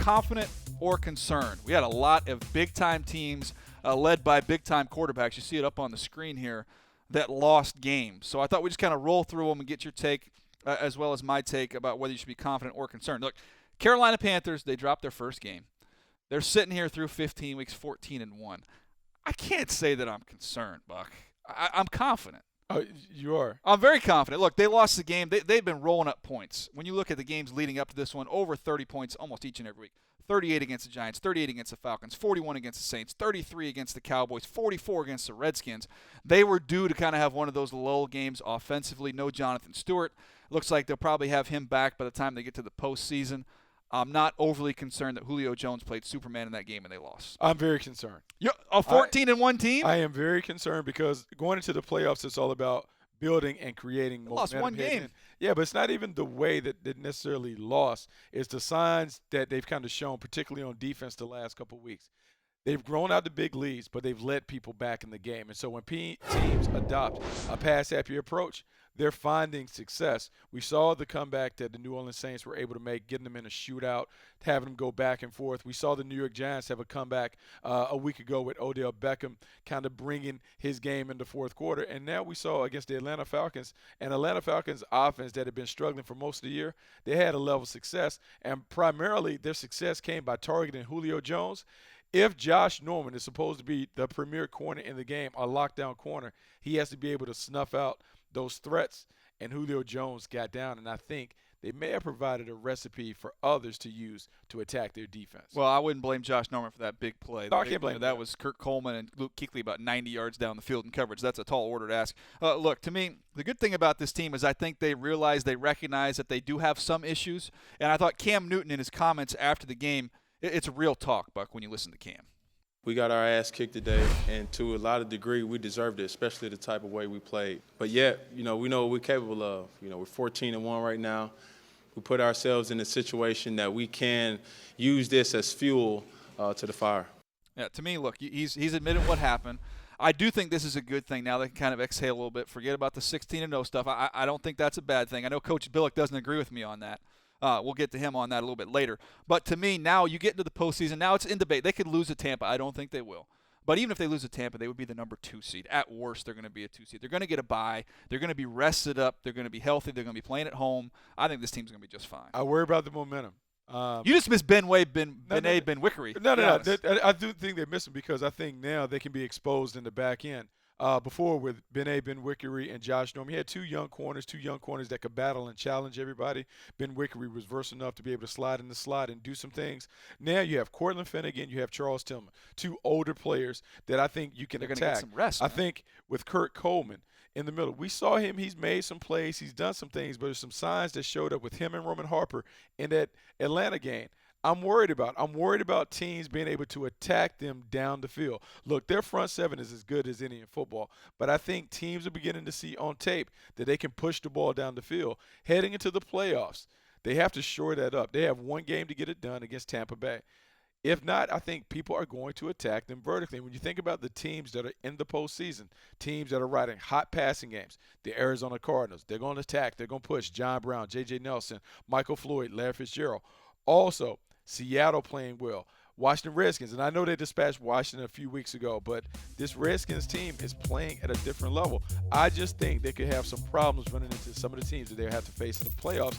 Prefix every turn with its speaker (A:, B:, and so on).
A: confident or concerned? We had a lot of big-time teams led by big-time quarterbacks. You see it up on the screen here that lost games. So I thought we'd just kind of roll through them and get your take as well as my take about whether you should be confident or concerned. Look, Carolina Panthers, they dropped their first game. They're sitting here through 15 weeks, 14-1. I can't say that I'm concerned, Buck. I'm confident.
B: Oh, you are?
A: I'm very confident. Look, they lost the game. They've been rolling up points. When you look at the games leading up to this one, over 30 points almost each and every week. 38 against the Giants, 38 against the Falcons, 41 against the Saints, 33 against the Cowboys, 44 against the Redskins. They were due to kind of have one of those lull games offensively. No Jonathan Stewart. Looks like they'll probably have him back by the time they get to the postseason. I'm not overly concerned that Julio Jones played Superman in that game and they lost.
B: I'm very concerned.
A: You're a 14-1 team?
B: I am very concerned because going into the playoffs, it's all about building and creating momentum.
A: Lost one game.
B: Yeah, but it's not even the way that they necessarily lost. It's the signs that they've kind of shown, particularly on defense the last couple of weeks. They've grown out the big leads, but they've let people back in the game. And so when teams adopt a pass-happy approach, they're finding success. We saw the comeback that the New Orleans Saints were able to make, getting them in a shootout, having them go back and forth. We saw the New York Giants have a comeback a week ago with Odell Beckham kind of bringing his game in the fourth quarter. And now we saw against the Atlanta Falcons, and Atlanta Falcons offense that had been struggling for most of the year, they had a level of success. And primarily their success came by targeting Julio Jones. If Josh Norman is supposed to be the premier corner in the game, a lockdown corner, he has to be able to snuff out those threats, and Julio Jones got down, and I think they may have provided a recipe for others to use to attack their defense.
A: Well, I wouldn't blame Josh Norman for that big play.
B: No, I can't blame him.
A: That was Kurt Coleman and Luke Kuechly about 90 yards down the field in coverage. That's a tall order to ask. Look, to me, the good thing about this team is I think they recognize that they do have some issues, and I thought Cam Newton in his comments after the game, it's real talk, Buck, when you listen to Cam.
C: We got our ass kicked today, and to a lot of degree, we deserved it, especially the type of way we played. But yet, we know what we're capable of. We're 14-1 right now. We put ourselves in a situation that we can use this as fuel to the fire.
A: Yeah, to me, look, he's admitted what happened. I do think this is a good thing. Now they can kind of exhale a little bit, forget about the 16-0 stuff. I don't think that's a bad thing. I know Coach Billick doesn't agree with me on that. We'll get to him on that a little bit later. But to me, now you get into the postseason. Now it's in debate. They could lose to Tampa. I don't think they will. But even if they lose to Tampa, they would be the number 2 seed. At worst, they're going to be a 2 seed. They're going to get a bye. They're going to be rested up. They're going to be healthy. They're going to be playing at home. I think this team's going to be just fine.
B: I worry about the momentum.
A: You just miss Ben Wickery.
B: No. I do think they miss him because I think now they can be exposed in the back end. Before with Ben Wickery, and Josh Norman, he had two young corners that could battle and challenge everybody. Ben Wickery was versatile enough to be able to slide in the slot and do some things. Now you have Cortland Finnegan, you have Charles Tillman, two older players that I think you can attack.
A: They're going to get some rest.
B: I think with Kurt Coleman in the middle, we saw him. He's made some plays. He's done some things, but there's some signs that showed up with him and Roman Harper in that Atlanta game. I'm worried about teams being able to attack them down the field. Look, their front seven is as good as any in football, but I think teams are beginning to see on tape that they can push the ball down the field. Heading into the playoffs, they have to shore that up. They have one game to get it done against Tampa Bay. If not, I think people are going to attack them vertically. When you think about the teams that are in the postseason, teams that are riding hot passing games, the Arizona Cardinals, they're going to attack. They're going to push John Brown, J.J. Nelson, Michael Floyd, Larry Fitzgerald. Also, Seattle playing well. Washington Redskins, and I know they dispatched Washington a few weeks ago, but this Redskins team is playing at a different level. I just think they could have some problems running into some of the teams that they have to face in the playoffs